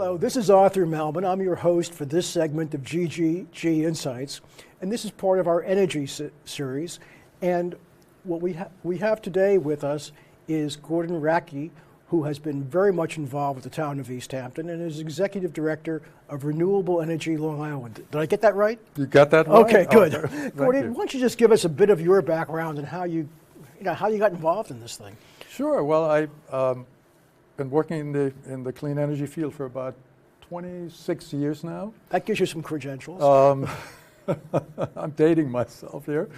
Hello, this is Arthur Melvin. I'm your host for this segment of GGG Insights, and this is part of our energy series. And what we have today with us is Gordian Raacke, who has been very much involved with the town of East Hampton and is Executive Director of Renewable Energy Long Island. Did I get that right? You got that right? Okay, good. Arthur, Gordian, why don't you just give us a bit of your background and how you got involved in this thing? Sure. Well, I've been working in the clean energy field for about 26 years now. That gives you some credentials. I'm dating myself here.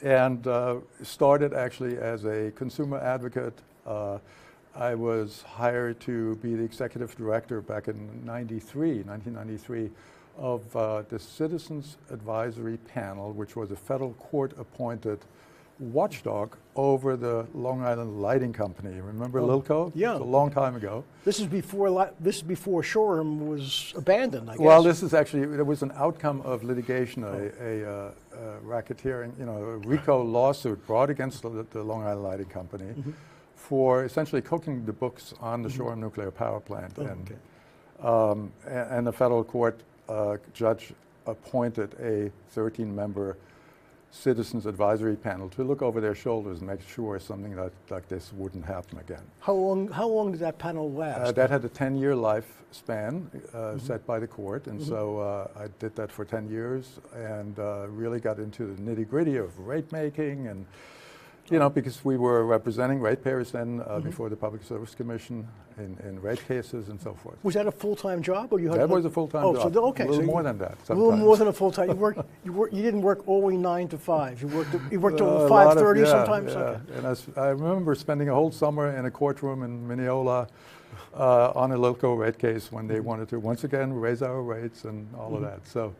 And started actually as a consumer advocate. I was hired to be the executive director back in 1993, of the Citizens Advisory Panel, which was a federal court-appointed watchdog over the Long Island Lighting Company. Remember Lilco? Yeah. It's a long time ago. This is before Shoreham was abandoned, I guess. Well, this is actually, it was an outcome of litigation, a racketeering, a RICO lawsuit brought against the Long Island Lighting Company for essentially cooking the books on the Shoreham nuclear power plant. And the federal court judge appointed a 13-member Citizens Advisory Panel to look over their shoulders and make sure something like this wouldn't happen again. How long did that panel last? That had a 10-year lifespan set by the court, and so I did that for 10 years and really got into the nitty-gritty of rate making, and because we were representing ratepayers then before the Public Service Commission in rate cases and so forth. Was that a full-time job, or you had? That was a full-time job. Okay, a little more than that. A little more than a full-time. You didn't work only 9 to 5. You worked till 5:30 sometimes. Yeah. Okay. And I remember spending a whole summer in a courtroom in Mineola on a local rate case when they wanted to once again raise our rates and all of that. So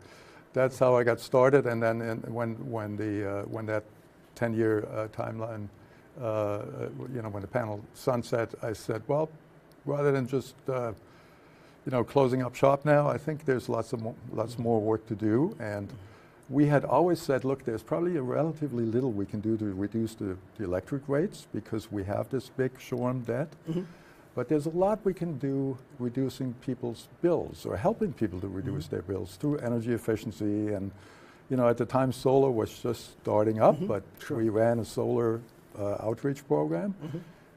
that's how I got started. And then when that 10-year timeline, when the panel sunset, I said, well, rather than just closing up shop now, I think there's lots more work to do. And we had always said, look, there's probably a relatively little we can do to reduce the electric rates because we have this big Shoreham debt. But there's a lot we can do reducing people's bills or helping people to reduce their bills through energy efficiency. And at the time, solar was just starting up, but we ran a solar outreach program.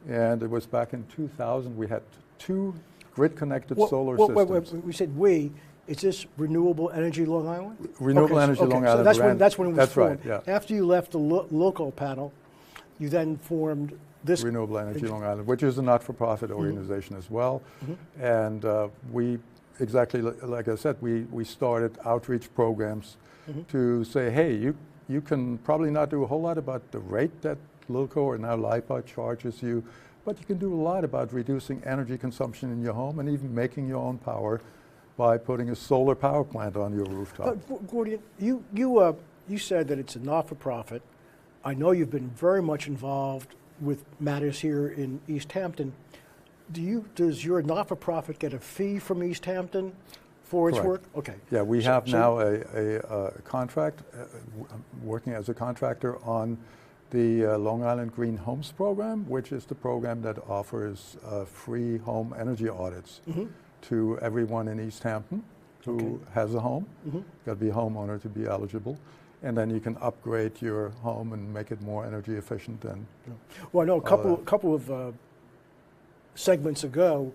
And it was back in 2000. We had 2 grid-connected solar systems. Wait, we said we. Is this Renewable Energy Long Island? Renewable Energy Long Island. So that's when it was formed. Right, yeah. After you left the local panel, you then formed this Renewable Energy Long Island, which is a not-for-profit organization as well. And we, exactly like I said, we started outreach programs to say, hey, you can probably not do a whole lot about the rate that Lilco or now LIPA charges you, but you can do a lot about reducing energy consumption in your home and even making your own power by putting a solar power plant on your rooftop. Gordian, you said that it's a not-for-profit. I know you've been very much involved with matters here in East Hampton. Does your not-for-profit get a fee from East Hampton for its work? Okay. Yeah, we have now a contract, working as a contractor on the Long Island Green Homes Program, which is the program that offers free home energy audits to everyone in East Hampton who has a home. Got to be a homeowner to be eligible. And then you can upgrade your home and make it more energy efficient. Well, I know a couple of segments ago,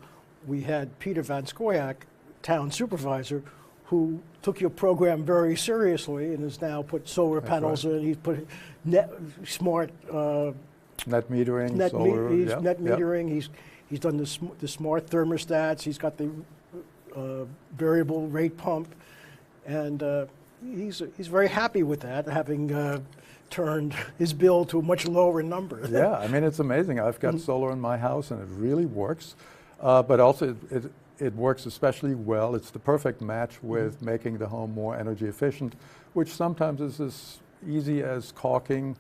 we had Peter Van Scoyac, town supervisor, who took your program very seriously and has now put solar panels in. He's put smart net metering, net solar. Net metering. He's done the smart thermostats. He's got the variable rate pump, and he's very happy with that, having turned his bill to a much lower number. Yeah, I mean, it's amazing. I've got solar in my house, and it really works. But also, it works especially well. It's the perfect match with making the home more energy efficient, which sometimes is as easy as caulking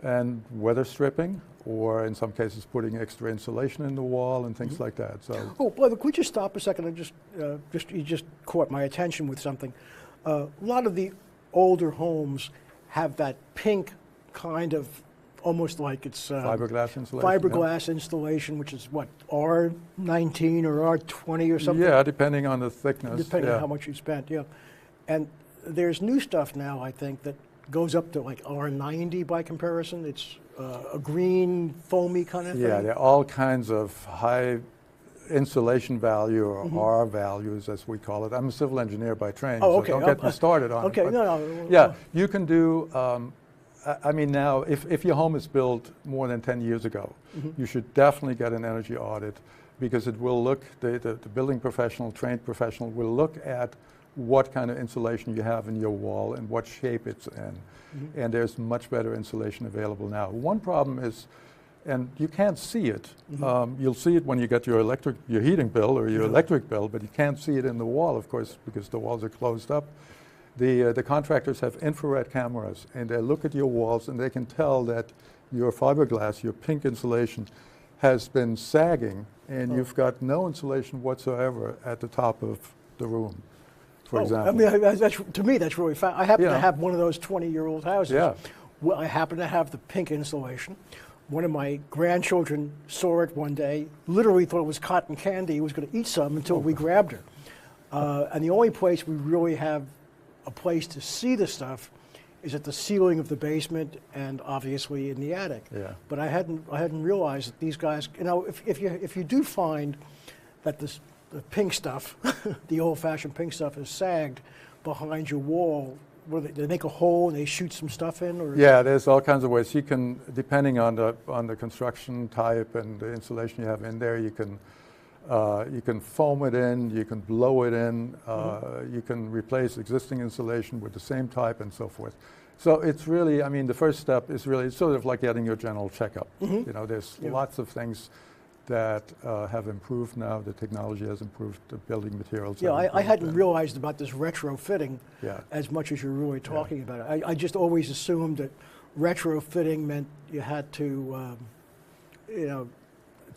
and weather stripping, or in some cases putting extra insulation in the wall and things like that. So. Oh, boy, could you stop a second? You just caught my attention with something. A lot of the older homes have that pink kind of almost like it's Fiberglass insulation. fiberglass installation, which is what, R19 or R20 or something? Yeah, depending on the thickness. Depending on how much you spent, yeah. And there's new stuff now, I think, that goes up to like R90 by comparison. It's a green, foamy kind of thing. Yeah, there are all kinds of high insulation value, or R values, as we call it. I'm a civil engineer by training, Oh, okay. so don't get me started on it. Okay, but no. yeah, you can do, I mean now, if your home is built more than 10 years ago, you should definitely get an energy audit, because it will look, the building professional, trained professional will look at what kind of insulation you have in your wall and what shape it's in. And there's much better insulation available now. One problem is, and you can't see it. You'll see it when you get your heating bill or your electric bill, but you can't see it in the wall, of course, because the walls are closed up. The contractors have infrared cameras, and they look at your walls, and they can tell that your fiberglass, your pink insulation, has been sagging, and you've got no insulation whatsoever at the top of the room, for example. I mean, to me, that's really fast. I happen to have one of those 20-year-old houses. Yeah. Well, I happen to have the pink insulation. One of my grandchildren saw it one day, literally thought it was cotton candy. He was going to eat some until we grabbed her. And the only place we really have a place to see the stuff is at the ceiling of the basement and obviously in the attic. Yeah. But I hadn't realized that these guys, you know, if you do find that the pink stuff, the old-fashioned pink stuff, is sagged behind your wall, they make a hole and they shoot some stuff in? Or? Yeah, there's all kinds of ways. You can, depending on the construction type and the insulation you have in there, you can foam it in, you can blow it in, you can replace existing insulation with the same type and so forth. So it's really, I mean, the first step is really sort of like getting your general checkup. You know, there's lots of things that have improved now. The technology has improved, the building materials. Yeah, I hadn't realized about this retrofitting as much as you're really talking about it. I just always assumed that retrofitting meant you had to, you know,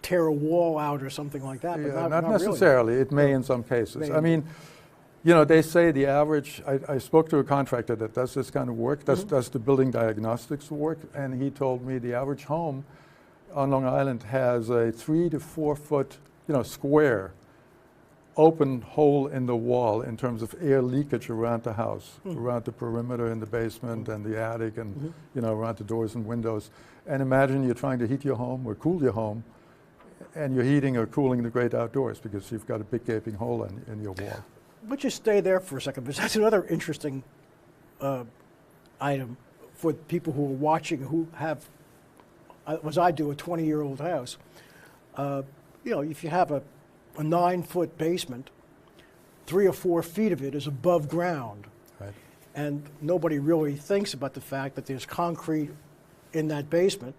tear a wall out or something like that. But not necessarily. Really. It may in some cases. I mean, you know, they say the average, I spoke to a contractor that does this kind of work, does the building diagnostics work, and he told me the average home on Long Island has a 3 to 4 foot, you know, square open hole in the wall in terms of air leakage around the house, around the perimeter in the basement and the attic, and you know, around the doors and windows. And imagine you're trying to heat your home or cool your home, and you're heating or cooling the great outdoors because you've got a big gaping hole in your wall. But just stay there for a second, because that's another interesting item for people who are watching who have, as I do, a 20-year-old house. You know, if you have a 9-foot basement, 3 or 4 feet of it is above ground. Right. And nobody really thinks about the fact that there's concrete in that basement,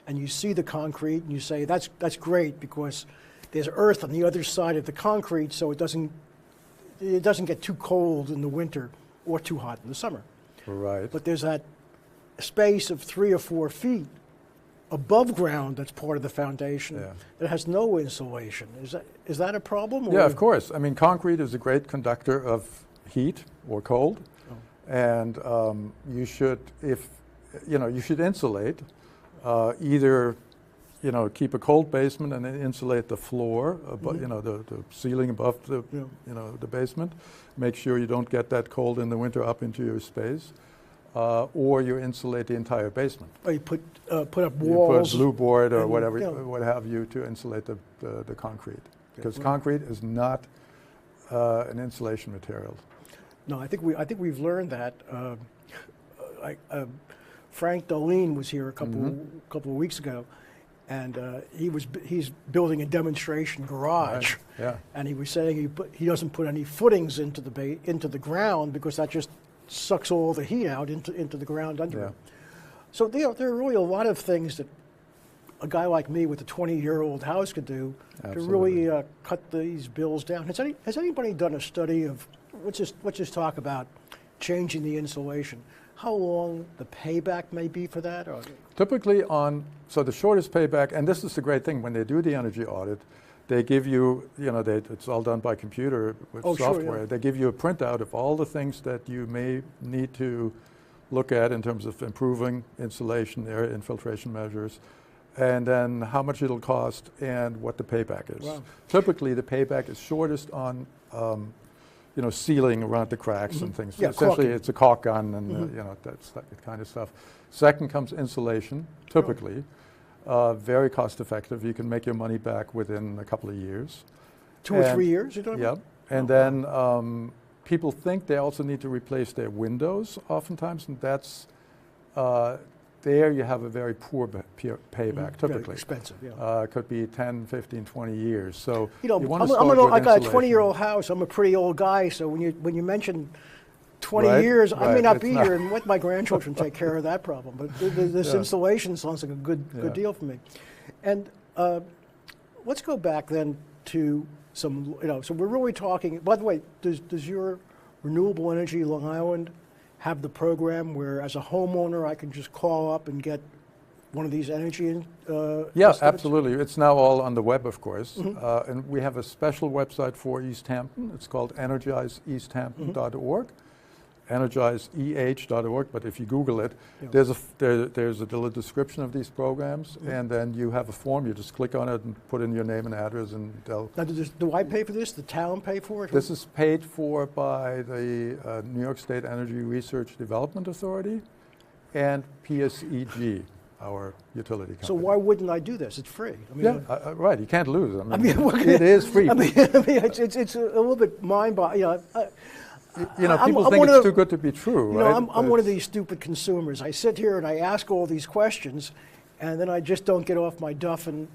and you see the concrete and you say, that's great, because there's earth on the other side of the concrete, so it doesn't get too cold in the winter or too hot in the summer. Right. But there's that space of 3 or 4 feet above ground that's part of the foundation that has no insulation. Is that a problem? Yeah, of course. I mean, concrete is a great conductor of heat or cold, and you should, you should insulate. Either, you know, keep a cold basement and then insulate the floor, you know, the ceiling above the, you know, the basement. Make sure you don't get that cold in the winter up into your space. Or you insulate the entire basement. Or you put up walls. You put blue board or whatever, what have you, to insulate the concrete. Because concrete is not an insulation material. No, I think we've learned that. Frank Dolene was here a couple of weeks ago, and he's building a demonstration garage. Right. And he was saying he doesn't put any footings into the ground, because that just sucks all the heat out into the ground under it. So there are really a lot of things that a guy like me with a 20-year-old house could do to really cut these bills down. Has anybody done a study of, let's just talk about changing the insulation, how long the payback may be for that? Or? Typically so the shortest payback, and this is the great thing, when they do the energy audit, they give you, you know, it's all done by computer with software. Sure, yeah. They give you a printout of all the things that you may need to look at in terms of improving insulation, air infiltration measures, and then how much it'll cost and what the payback is. Wow. Typically, the payback is shortest on sealing around the cracks and things. Yeah, Essentially, caulking. it's a caulk gun and that's that kind of stuff. Second comes insulation, typically. Very cost effective. You can make your money back within a couple of years. 2 or 3 years, you're talking Yep. about? And then people think they also need to replace their windows oftentimes, and that's there you have a very poor payback, typically. Very expensive, yeah. Could be 10, 15, 20 years. So You know, you want I to start with got a insulation. 20-year-old house. I'm a pretty old guy, so when you mention 20 Right, years, I may right, not it's be not- here and let my grandchildren take care of that problem. But this Yeah. installation sounds like a good Yeah. deal for me. And let's go back then to some, so we're really talking, by the way, does your Renewable Energy Long Island have the program where as a homeowner I can just call up and get one of these energy Yeah, estimates? absolutely. It's now all on the web, of course. And we have a special website for East Hampton. It's called energizeeasthampton.org, energizeeh.org. But if you Google it, Yeah. there's a little description of these programs, and then you have a form. You just click on it and put in your name and address, and they'll. Now, do I pay for this? The town pay for it? This is paid for by the New York State Energy Research Development Authority and PSEG, our utility company. So why wouldn't I do this? It's free. I mean, Yeah, right. You can't lose. I mean, it is free. I mean, it's a little bit mind-boggling. People I'm think one it's of the- too good to be true, You know, right? I'm one of these stupid consumers. I sit here and I ask all these questions, and then I just don't get off my duff and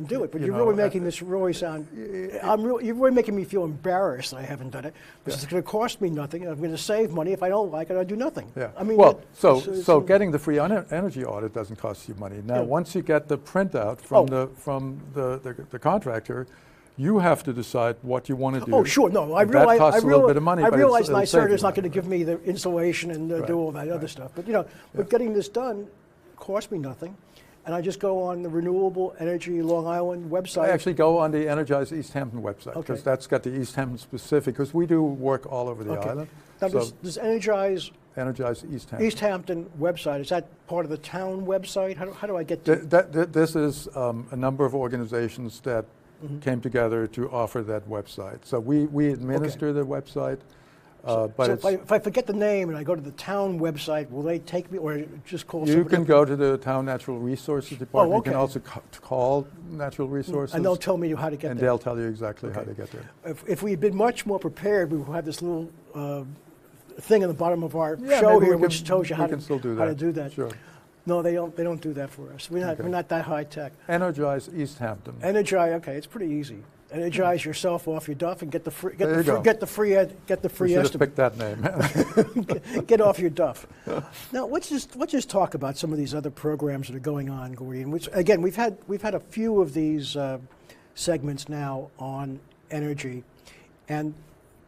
do it. But You you're know, really making this really sound. You're really making me feel embarrassed that I haven't done it. Because it's going to cost me nothing. I'm going to save money. If I don't like it, I do nothing. Yeah. I mean, well, it's- so getting the free energy audit doesn't cost you money. Now, Yeah. once you get the printout from Oh. the contractor, you have to decide what you want to do. Oh, sure. No, I And realize. that costs I a little bit of money, I but realize it'll save NYSERDA you is not going money. to give me the insulation and Right, do all that other stuff. But but getting this done cost me nothing, and I just go on the Renewable Energy Long Island website. I actually go on the Energize East Hampton website, because Okay. that's got the East Hampton specific, because we do work all over the Okay. island. Now, So does Energize Energize East Hampton. East Hampton website, is that part of the town website? How do I get to This is a number of organizations that came together to offer that website. So we administer the website, but so it's, if I forget the name and I go to the town website, will they take me, or just call you somebody can up go to the Town Natural Resources Department. You okay. can also call Natural Resources, and they'll tell me how to get and there? they'll tell you exactly how Okay. to get there. If we had been much more prepared, we would have this little thing on the bottom of our Yeah, show maybe here, we which can- tells you we how can still do to that. do that. Sure. No, they don't do that for us. We're Okay. not that high tech. Energize East Hampton. Energize, okay, it's pretty easy. Energize yourself off your duff and get the free There you go. get the free We should have estimate. picked that name. Get off your duff. Now let's just talk about some of these other programs that are going on, Gordian. Which again, we've had a few of these segments now on energy, and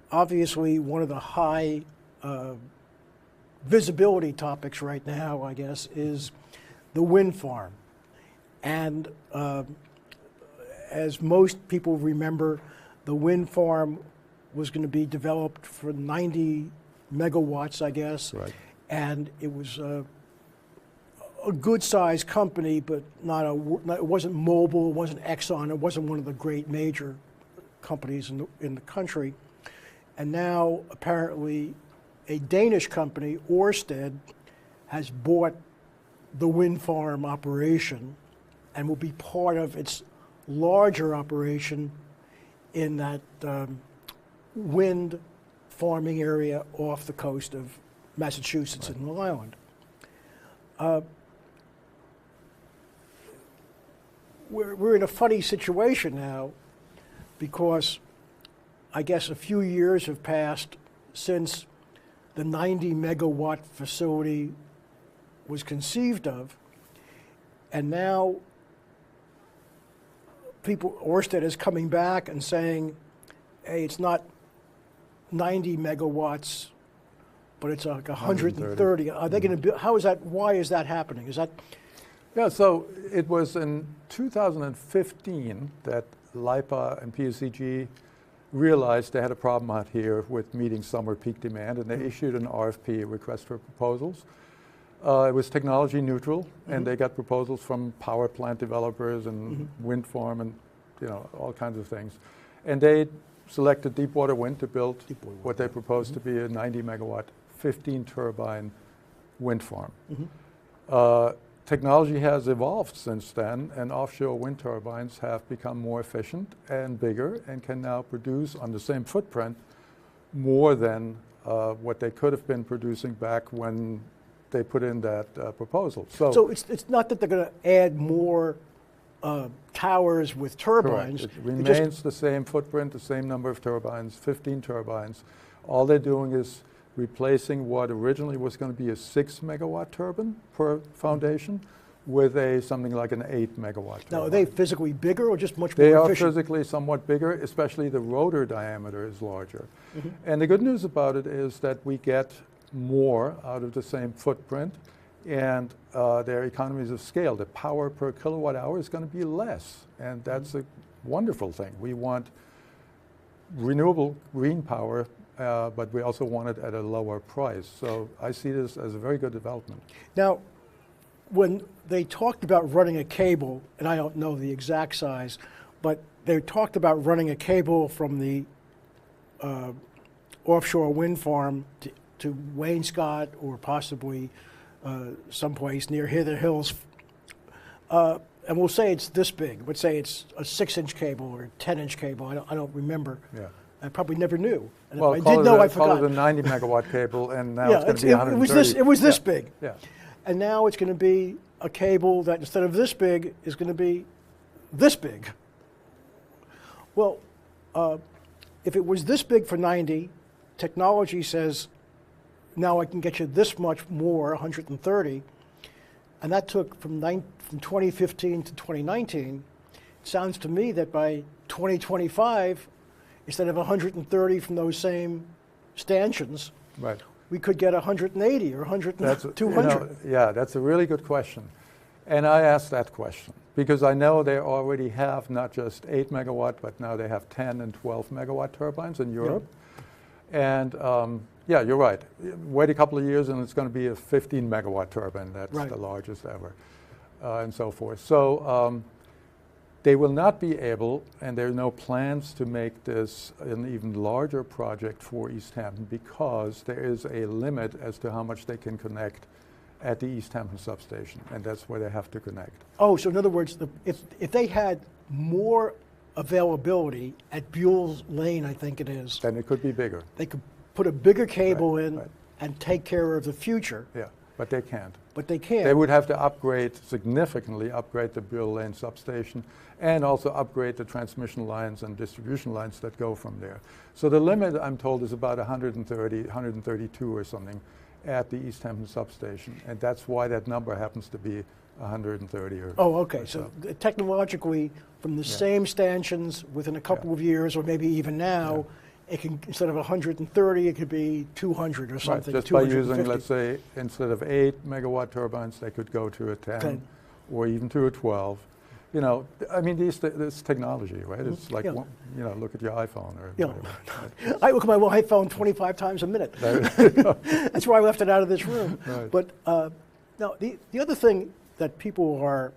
obviously one of the high visibility topics right now, I guess, is the wind farm. And as most people remember, the wind farm was going to be developed for 90 megawatts, I guess. Right. And it was a good-sized company, but it wasn't Mobil, it wasn't Exxon, it wasn't one of the great major companies in the country. And now, apparently, a Danish company, Ørsted, has bought the wind farm operation and will be part of its larger operation in that wind farming area off the coast of Massachusetts and Long Island. We're in a funny situation now because I guess a few years have passed since the 90 megawatt facility was conceived of, and now Ørsted is coming back and saying, hey, it's not 90 megawatts, but it's like 130. Are they going to how is that, why is that happening? Is that? Yeah, so it was in 2015 that LIPA and PSEG realized they had a problem out here with meeting summer peak demand, and they issued an RFP, a request for proposals. It was technology neutral, and they got proposals from power plant developers and wind farm and all kinds of things. And they selected Deepwater Wind to build what they proposed to be a 90 megawatt, 15 turbine wind farm. Technology has evolved since then, and offshore wind turbines have become more efficient and bigger and can now produce on the same footprint more than what they could have been producing back when they put in that proposal. So it's not that they're going to add more towers with turbines. Correct. It remains the same footprint, the same number of turbines, 15 turbines. All they're doing is replacing what originally was going to be a 6 megawatt turbine per foundation with something like an 8 megawatt turbine. Now, are they physically bigger or just much more efficient? They are physically somewhat bigger, especially the rotor diameter is larger. And the good news about it is that we get more out of the same footprint, and their economies of scale. The power per kilowatt hour is going to be less, and that's a wonderful thing. We want renewable green power, but we also want it at a lower price. So I see this as a very good development. Now, when they talked about running a cable, and I don't know the exact size, but they talked about running a cable from the offshore wind farm to Wainscott or possibly someplace near Hither Hills. And we'll say it's this big. Let's say it's a 6-inch cable or a 10-inch cable. I don't remember. Yeah. I probably never knew. And well, if I did know, I forgot. Call it a 90 megawatt cable, and now it's going to be 130. It was this big. Yeah. And now it's going to be a cable that instead of this big is going to be this big. Well, if it was this big for 90, technology says now I can get you this much more, 130, and that took from 2015 to 2019. It sounds to me that by 2025, instead of 130 from those same stanchions, right, we could get 180 or 200. Yeah, that's a really good question. And I asked that question because I know they already have not just 8 megawatt, but now they have 10 and 12 megawatt turbines in Europe. Yeah. And yeah, you're right. Wait a couple of years and it's going to be a 15 megawatt turbine. That's the largest ever, and so forth. So they will not be able, and there are no plans to make this an even larger project for East Hampton because there is a limit as to how much they can connect at the East Hampton substation, and that's where they have to connect. Oh, so in other words, if they had more availability at Buell's Lane, I think it is, then it could be bigger. They could put a bigger cable in and take care of the future. Yeah, but they can't. But they can't. They would have to significantly upgrade the Buell Lane substation and also upgrade the transmission lines and distribution lines that go from there. So the limit, I'm told, is about 130, 132 or something at the East Hampton substation, and that's why that number happens to be 130 or Oh, okay. Or so technologically, from the same stanchions within a couple of years, or maybe even now, it can, instead of 130, it could be 200 or something. Right, just by using, let's say, instead of 8 megawatt turbines, they could go to a 10 or even to a 12. You know, I mean, this technology, right? It's like, you know, look at your iPhone or whatever. Right? I look at my iPhone 25 times a minute. That's why I left it out of this room. Right. But now, the other thing that people are,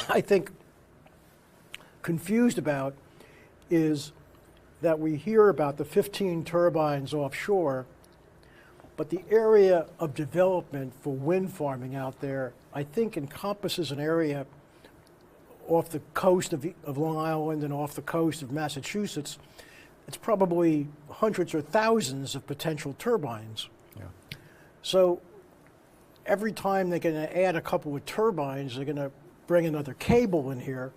I think, confused about is that we hear about the 15 turbines offshore, but the area of development for wind farming out there, I think, encompasses an area off the coast of Long Island and off the coast of Massachusetts. It's probably hundreds or thousands of potential turbines. Yeah. So every time they're going to add a couple of turbines, they're going to bring another cable in here,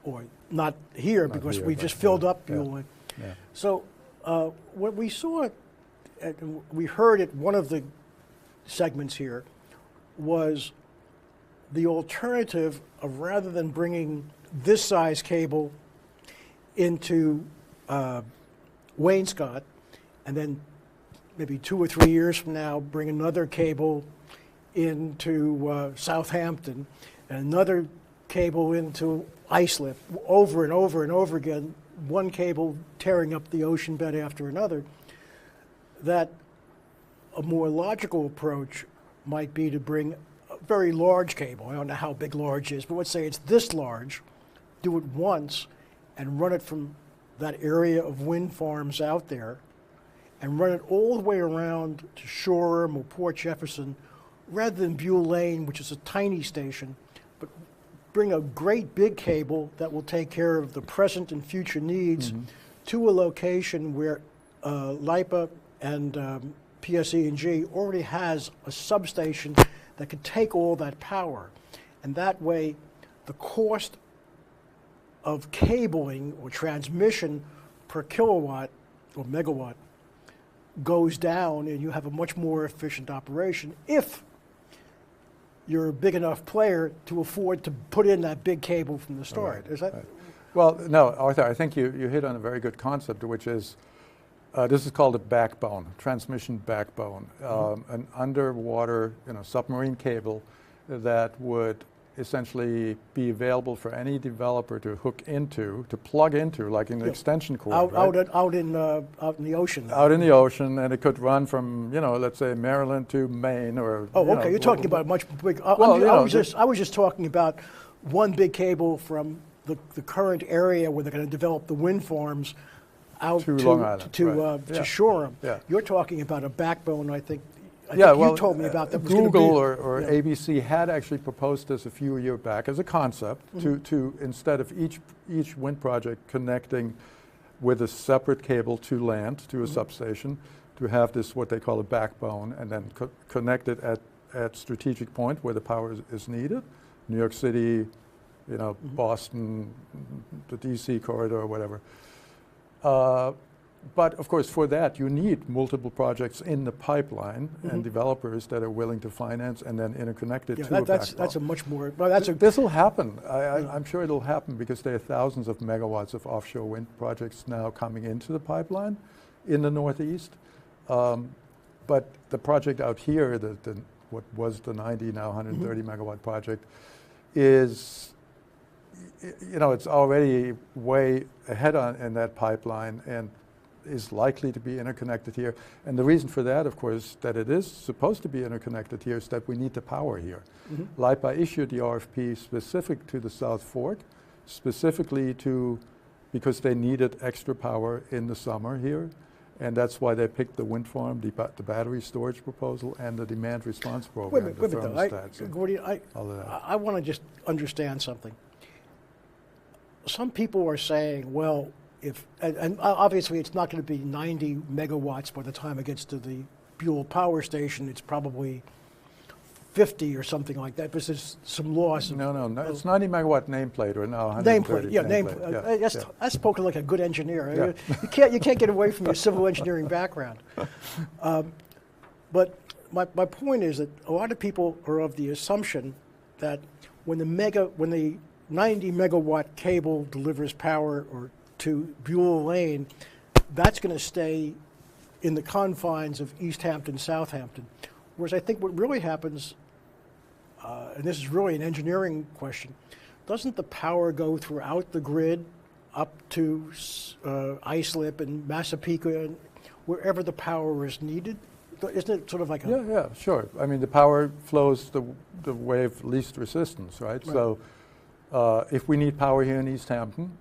or not here because we just filled up Buell. Yeah. So what we saw, we heard at one of the segments here, was the alternative of, rather than bringing this size cable into Wainscott, and then maybe 2 or 3 years from now bring another cable into Southampton, and another cable into Islip over and over and over again, one cable tearing up the ocean bed after another, that a more logical approach might be to bring a very large cable. I don't know how big large is, but let's say it's this large, do it once and run it from that area of wind farms out there and run it all the way around to Shoreham or Port Jefferson rather than Buell Lane, which is a tiny station, but bring a great big cable that will take care of the present and future needs to a location where LIPA and PSE&G already has a substation that can take all that power. And that way, the cost of cabling or transmission per kilowatt or megawatt goes down, and you have a much more efficient operation if you're a big enough player to afford to put in that big cable from the start. Is that? Right. Well, no, Arthur, I think you hit on a very good concept, which is this is called a backbone, transmission backbone, an underwater, submarine cable that would essentially be available for any developer to hook into, to plug into, like an extension cord. Out in the ocean. Out in the ocean, and it could run from, let's say Maryland to Maine, or. Oh, okay. You're talking about a much big. I was just talking about one big cable from the current area where they're going to develop the wind farms out to Long Island, to Shoreham. Yeah. You're talking about a backbone, I think. You told me about that. Google or ABC had actually proposed this a few years back as a concept to instead of each wind project connecting with a separate cable to land, to a substation, to have this what they call a backbone, and then connect it at strategic point where the power is needed. New York City, Boston, the DC corridor, or whatever. But of course, for that, you need multiple projects in the pipeline and developers that are willing to finance and then interconnect it to a backbone. That's a much more. This will happen. I'm sure it'll happen because there are thousands of megawatts of offshore wind projects now coming into the pipeline in the Northeast. But the project out here, what was the 90, now 130 megawatt project, is, it's already way ahead in that pipeline and is likely to be interconnected here. And the reason for that, of course, that it is supposed to be interconnected here is that we need the power here. LIPA issued the RFP specific to the South Fork, specifically because they needed extra power in the summer here. And that's why they picked the wind farm, the battery storage proposal, and the demand response program. Wait a minute, Gordian, I want to just understand something. Some people are saying, well, and obviously it's not going to be 90 megawatts by the time it gets to the Buell power station. It's probably 50 or something like that, because there's some loss. No, it's 90 megawatt nameplate, or now 130 nameplate. That's spoken like a good engineer. Yeah. You can't get away from your civil engineering background. But my point is that a lot of people are of the assumption that when the 90 megawatt cable delivers power to Buell Lane, that's going to stay in the confines of East Hampton, Southampton. Whereas I think what really happens, and this is really an engineering question, doesn't the power go throughout the grid up to Islip and Massapequa and wherever the power is needed? Isn't it sort of like a... Yeah, sure. I mean, the power flows the way of least resistance, right? So if we need power here in East Hampton,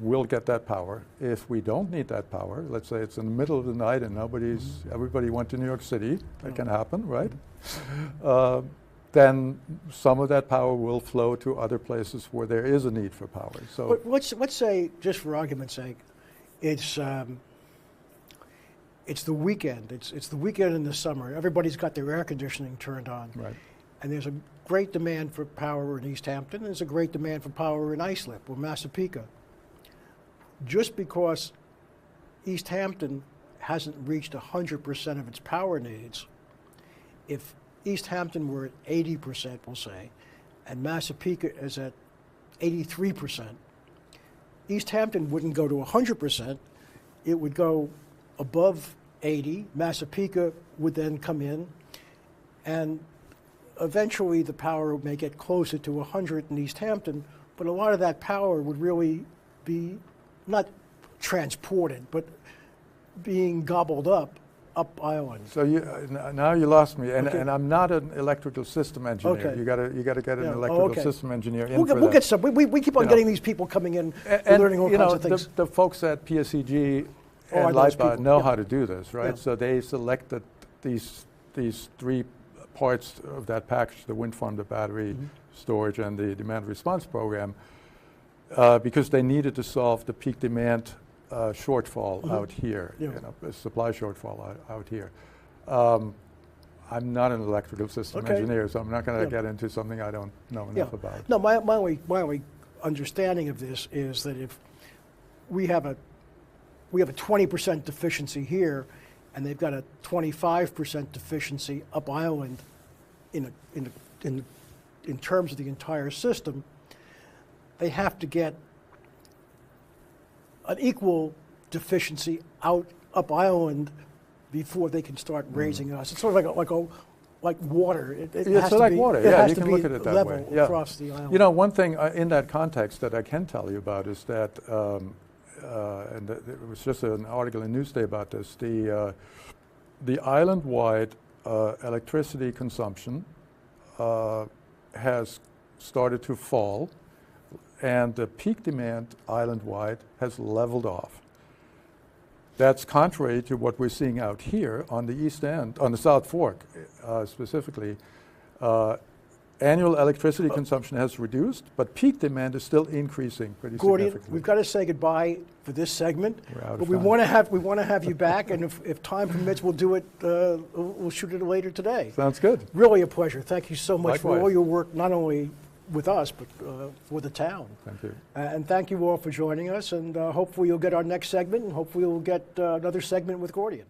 we'll get that power. If we don't need that power, let's say it's in the middle of the night and everybody went to New York City, that can happen, right? Then some of that power will flow to other places where there is a need for power. So, but let's say, just for argument's sake, it's the weekend. It's the weekend in the summer. Everybody's got their air conditioning turned on, right? And there's a great demand for power in East Hampton, and there's a great demand for power in Islip or Massapequa. Just because East Hampton hasn't reached 100% of its power needs, if East Hampton were at 80%, we'll say, and Massapequa is at 83%, East Hampton wouldn't go to 100%, it would go above 80, Massapequa would then come in, and eventually the power may get closer to 100 in East Hampton, but a lot of that power would really be not transported, but being gobbled up island. So now you lost me, and, Okay. and I'm not an electrical system engineer. Okay. You got to get an Yeah. electrical Okay. system engineer in We'll for get that. some. We keep on You know. getting these people coming in, And learning all you kinds know, of things. the folks at PSEG Oh, I and know those LIPA people. know Yeah. how to do this, right? Yeah. So they selected these three parts of that package: the wind farm, the battery storage, and the demand response program, because they needed to solve the peak demand shortfall out here, Yeah. a supply shortfall out here. I'm not an electrical system Okay. engineer, so I'm not going to Yeah. get into something I don't know enough about. No, my only understanding of this is that if we have a 20% deficiency here, and they've got a 25% deficiency up island in terms of the entire system, they have to get an equal deficiency up island before they can start raising us. It's sort of like water. It Yeah, has so to like be, water. It Yeah, has you to can be look at it that level way. Yeah. across the island. You know, one thing in that context that I can tell you about is that, and it was just an article in Newsday about this, the island-wide electricity consumption has started to fall, and the peak demand island-wide has leveled off. That's contrary to what we're seeing out here on the East End, on the South Fork specifically. Annual electricity consumption has reduced, but peak demand is still increasing pretty Gordian, significantly. we've got to say goodbye for this segment, We're out of but we time. want to have you back, and if time permits, we'll do it. We'll shoot it later today. Sounds good. Really a pleasure. Thank you so much for all Likewise. your work, not only with us, but for the town. Thank you. And thank you all for joining us, and hopefully you'll get our next segment, and hopefully you'll get another segment with Gordian.